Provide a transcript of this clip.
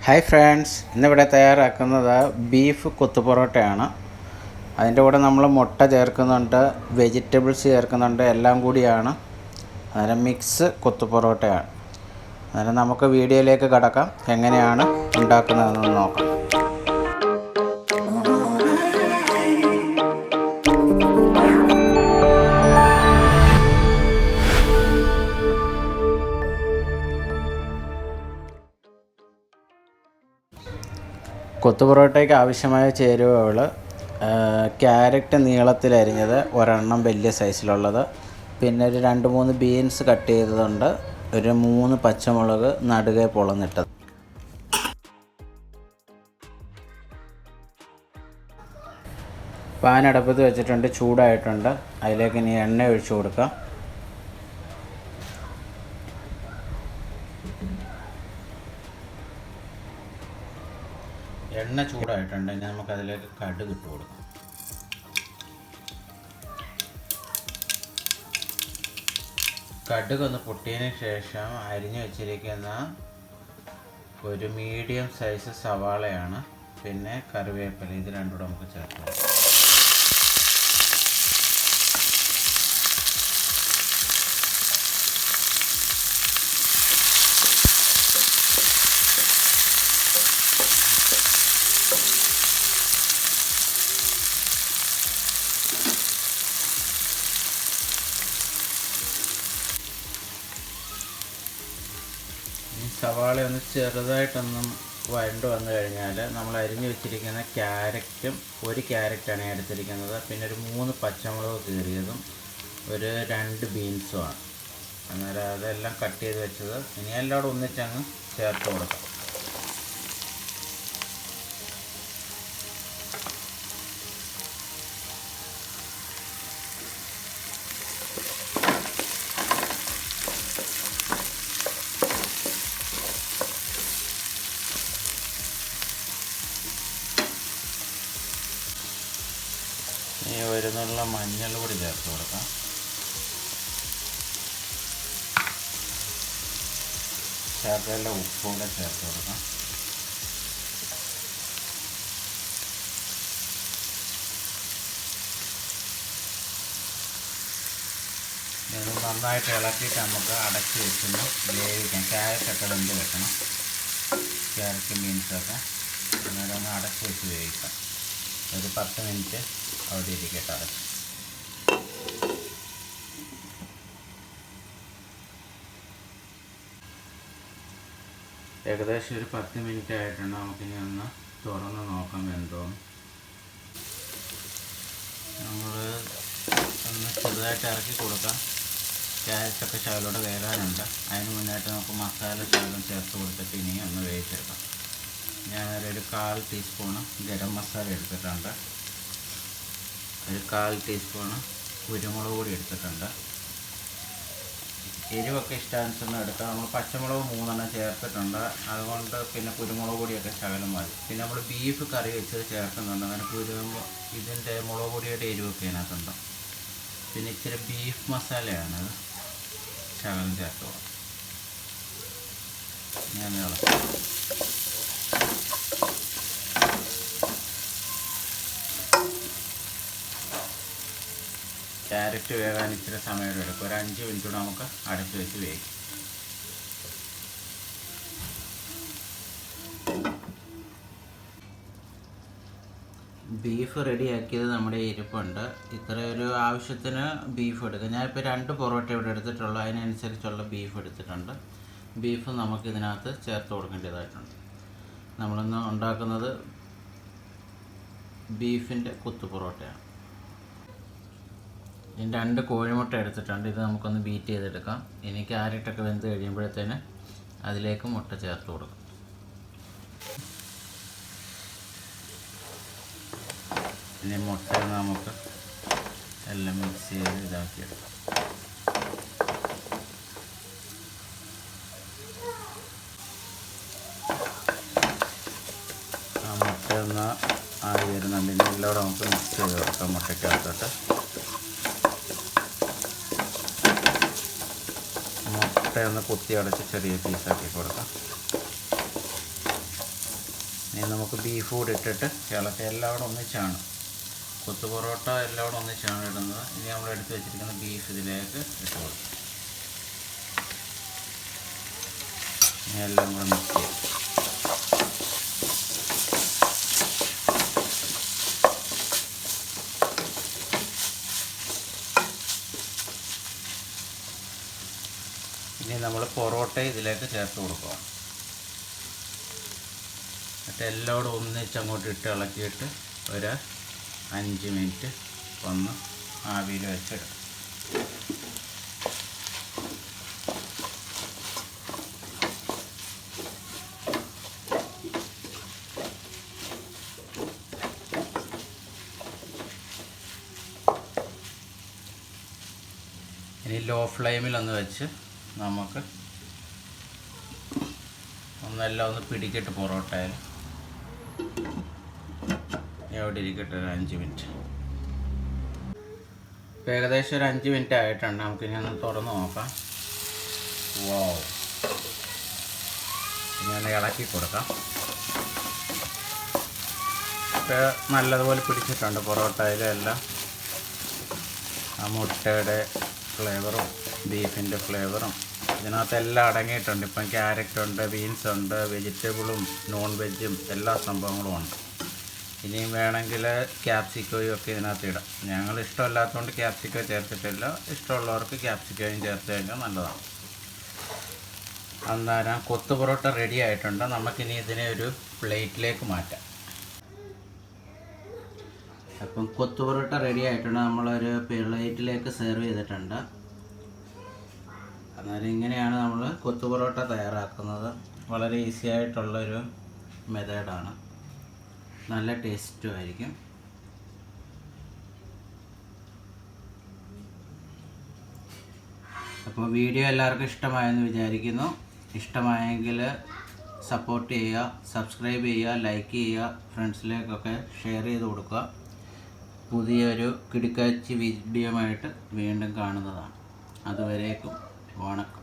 Hi friends, ഇന്നിവിടെ തയ്യാറാക്കുന്നത് beef കൊത്തു പൊറോട്ടയാണ്. അതിൻ്റെ കൂടെ നമ്മൾ മുട്ട ചേർക്കുന്നുണ്ട്, വെജിറ്റബിൾസ് ചേർക്കുന്നുണ്ട്, എല്ലാം കൂടിയാണ്. അന്നേരം മിക്സ് കൊത്തു പൊറോട്ടയാണ്. അന്നേരം നമുക്ക് വീഡിയോയിലേക്ക് കടക്കാം. എങ്ങനെയാണ് ഉണ്ടാക്കുന്നതെന്ന് നോക്കാം. കൊത്തു പൊറോട്ടയ്ക്ക് ആവശ്യമായ ചേരുവകൾ: ക്യാരറ്റ് നീളത്തിലരിഞ്ഞത് ഒരെണ്ണം വലിയ സൈസിലുള്ളത്, പിന്നെ ഒരു 2-3 ബീൻസ് കട്ട് ചെയ്തതുണ്ട്, ഒരു 3 പച്ചമുളക് നടുകെ പൊളന്നിട്ടത്. പാൻ അടുപ്പത്ത് വെച്ചിട്ടുണ്ട്, ചൂടായിട്ടുണ്ട്. അതിലേക്ക് ഇനി എണ്ണ ഒഴിച്ചു കൊടുക്കാം. എണ്ണ ചൂടായിട്ടുണ്ട്. ഇനി നമുക്കതിലേക്ക് കടുക് ഇട്ട് കൊടുക്കാം. കടുക് ഒന്ന് പൊട്ടിയതിന് ശേഷം അരിഞ്ഞു വെച്ചിരിക്കുന്ന ഒരു മീഡിയം സൈസ് സവാളയാണ്, പിന്നെ കറിവേപ്പില, ഇത് രണ്ടും കൂടെ നമുക്ക് ചേർത്ത് കൊടുക്കാം. സവാള ഒന്ന് ചെറുതായിട്ടൊന്നും വഴണ്ട് വന്നു കഴിഞ്ഞാൽ നമ്മൾ അരിഞ്ഞു വെച്ചിരിക്കുന്ന ക്യാരറ്റും, ഒരു ക്യാരറ്റാണ് എടുത്തിരിക്കുന്നത്, പിന്നെ ഒരു 3 പച്ചമുളക് കീറിയതും, ഒരു 2 ബീൻസുമാണ്. അന്നേരം അതെല്ലാം കട്ട് ചെയ്ത് വെച്ചത് ഇനി എല്ലാം ഒന്നിച്ചങ്ങ് ചേർത്ത് കൊടുക്കാം. ഇനി ഒരു നുള്ള മഞ്ഞൾ കൂടി ചേർത്ത് കൊടുക്കാം. ശകല ഉപ്പും കൂടെ ചേർത്ത് കൊടുക്കാം. ഇത് നന്നായിട്ട് ഇളക്കിയിട്ട് നമുക്ക് അടച്ച് വെച്ചൊന്ന് വേവിക്കാം. ക്യാരറ്റൊക്കെ വെന്ത് വെക്കണം, ക്യാരറ്റും ബീൻസൊക്കെ. അന്നേരം ഒന്ന് അടച്ച് വെച്ച് വേവിക്കാം. ഒരു 10 മിനിറ്റ് അവിടെ ഇരിക്കട്ടെ അടച്ച്. ഏകദേശം ഒരു 10 മിനിറ്റ് ആയിട്ടുണ്ട്. നമുക്കിനി ഒന്ന് തുറന്ന് നോക്കാം എന്തോന്ന്. നമ്മൾ ഒന്ന് ചെറുതായിട്ട് ഇറക്കി കൊടുക്കാം. ക്യാരറ്റൊക്കെ ശകലോടെ വേകാനുണ്ട്. അതിന് മുന്നായിട്ട് നമുക്ക് മസാല ശകലം ചേർത്ത് കൊടുത്തിട്ട് ഇനി ഒന്ന് വേവിച്ചെടുക്കാം. ഞാനൊരു 1/4 ടീസ്പൂണ് ഗരം മസാല എടുത്തിട്ടുണ്ട്, ഒരു 1/4 ടീസ്പൂണ് കുരുമുളക് പൊടി എടുത്തിട്ടുണ്ട്. എരിവൊക്കെ ഇഷ്ടാനുസരണം എടുക്കാം. നമ്മൾ പച്ചമുളക് 3 ചേർത്തിട്ടുണ്ട്, അതുകൊണ്ട് പിന്നെ കുരുമുളക് പൊടിയൊക്കെ ശകലം മതി. പിന്നെ നമ്മൾ ബീഫ് കറി വെച്ചത് ചേർക്കുന്നുണ്ട്, അങ്ങനെ ഇതിൻ്റെ മുളക് പൊടിയുടെ എരിവൊക്കെ ഇതിനകത്തുണ്ട്. പിന്നെ ഇച്ചിരി ബീഫ് മസാലയാണത്, ശകലം ചേർത്ത് പോകാം. ഞാൻ ഇളക്കാം. ക്യാരറ്റ് വേകാൻ ഇച്ചിരി സമയം എടുക്കും. ഒരു 5 മിനിറ്റ് കൂടെ നമുക്ക് അടച്ച് വെച്ച് വേവിക്കും. ബീഫ് റെഡിയാക്കിയത് നമ്മുടെ ഇരിപ്പുണ്ട്. ഇത്ര ഒരു ആവശ്യത്തിന് ബീഫ് എടുക്കുക. ഞാനിപ്പോൾ 2 പൊറോട്ട ഇവിടെ എടുത്തിട്ടുള്ളൂ, അതിനനുസരിച്ചുള്ള ബീഫ് എടുത്തിട്ടുണ്ട്. ബീഫ് നമുക്കിതിനകത്ത് ചേർത്ത് കൊടുക്കേണ്ടതായിട്ടുണ്ട്. നമ്മളിന്ന് ഉണ്ടാക്കുന്നത് ബീഫിൻ്റെ കൊത്തു പൊറോട്ടയാണ്. ഇനി 2 കോഴിമുട്ട എടുത്തിട്ടുണ്ട്. ഇത് നമുക്കൊന്ന് ബീറ്റ് ചെയ്തെടുക്കാം. ഇനി ക്യാരറ്റൊക്കെ വെന്ത് കഴിയുമ്പോഴത്തേന് അതിലേക്ക് മുട്ട ചേർത്ത് കൊടുക്കാം. ഇനി മുട്ട നമുക്ക് എല്ലാം മിക്സ് ചെയ്ത് ഇതാക്കിയെടുക്കാം. ആ മുട്ട ഒന്ന് ആയി വരുന്നുണ്ട്. ഇനി എല്ലാം നമുക്ക് മിക്സ് ചെയ്ത് കൊടുക്കാം മുട്ടയ്ക്കകത്തോട്ട്. മുട്ട ഒന്ന് കുത്തി അടച്ച് ചെറിയ പീസാക്കി കൊടുക്കാം. ഇനി നമുക്ക് ബീഫ് കൂടി ഇട്ടിട്ട് ഇളക്കി എല്ലാം കൂടെ ഒന്നിച്ചാണ് കൊത്തു പൊറോട്ട എല്ലാം കൂടെ ഒന്നിച്ചാണ് ഇടുന്നത്. ഇനി നമ്മൾ എടുത്ത് വെച്ചിരിക്കുന്ന ബീഫ് ഇതിലേക്ക് ഇട്ട് കൊടുക്കും. ഇനി എല്ലാം കൂടെ മിക്സ് ചെയ്യും. ഇനി നമ്മൾ പൊറോട്ട ഇതിലേക്ക് ചേർത്ത് കൊടുക്കുക. എന്നിട്ട് എല്ലാം കൂടെ ഒന്നിച്ച് അങ്ങോട്ട് ഇട്ട് ഇളക്കിയിട്ട് ഒരു 5 മിനിറ്റ് ഒന്ന് ആവിയിൽ വെച്ചിടും. ഇനി ലോ ഫ്ലെയിമിൽ ഒന്ന് വെച്ച് നമുക്ക് ഒന്നെല്ലാം ഒന്ന് പിടിക്കട്ടെ. പൊറോട്ടയിൽ എവിടെ ഇരിക്കട്ടെ ഒരു 5 മിനിറ്റ്. ഇപ്പോൾ ഏകദേശം ഒരു 5 മിനിറ്റ് ആയിട്ടുണ്ട്. നമുക്കിനി ഒന്ന് തുറന്ന് നോക്കാം. വാവ്, ഇങ്ങനെ ഇളക്കി കൊടുക്കാം. ഇപ്പോൾ നല്ലതുപോലെ പിടിച്ചിട്ടുണ്ട് പൊറോട്ടയിലെല്ലാം. ആ മുട്ടയുടെ ഫ്ലേവറും ബീഫിൻ്റെ ഫ്ലേവറും ഇതിനകത്തെല്ലാം അടങ്ങിയിട്ടുണ്ട്. ഇപ്പം ക്യാരറ്റ് ഉണ്ട്, ബീൻസ് ഉണ്ട്, വെജിറ്റബിളും നോൺ വെജും എല്ലാ സംഭവങ്ങളും ഉണ്ട്. ഇനിയും വേണമെങ്കിൽ ക്യാപ്സിക്കോയും ഒക്കെ ഇതിനകത്ത് ഇടാം. ഞങ്ങൾ ഇഷ്ടമല്ലാത്തതുകൊണ്ട് ക്യാപ്സിക്കോ ചേർത്തിട്ടില്ല. ഇഷ്ടമുള്ളവർക്ക് ക്യാപ്സിക്കോയും ചേർത്ത് കഴിഞ്ഞാൽ നല്ലതാണ്. അന്നേരം കൊത്തു പൊറോട്ട റെഡി ആയിട്ടുണ്ട്. നമുക്കിനി ഇതിനെ ഒരു പ്ലേറ്റിലേക്ക് മാറ്റാം. അപ്പം കൊത്തു പൊറോട്ട റെഡി ആയിട്ടുണ്ട്. നമ്മളൊരു പ്ലേറ്റിലേക്ക് സെർവ് ചെയ്തിട്ടുണ്ട്. അന്നേരം ഇങ്ങനെയാണ് നമ്മൾ കൊത്തു പൊറോട്ട തയ്യാറാക്കുന്നത്. വളരെ ഈസി ആയിട്ടുള്ളൊരു മെത്തേഡാണ്. നല്ല ടേസ്റ്റും ആയിരിക്കും. അപ്പോൾ വീഡിയോ എല്ലാവർക്കും ഇഷ്ടമായെന്ന് വിചാരിക്കുന്നു. ഇഷ്ടമായെങ്കിൽ സപ്പോർട്ട് ചെയ്യുക, സബ്സ്ക്രൈബ് ചെയ്യുക, ലൈക്ക് ചെയ്യുക, ഫ്രണ്ട്സിലേക്കൊക്കെ ഷെയർ ചെയ്ത് കൊടുക്കുക. പുതിയൊരു കിടുക്കാച്ചി വീഡിയോയുമായിട്ട് വീണ്ടും കാണുന്നതാണ്. അതുവരേക്കും വണക്കം.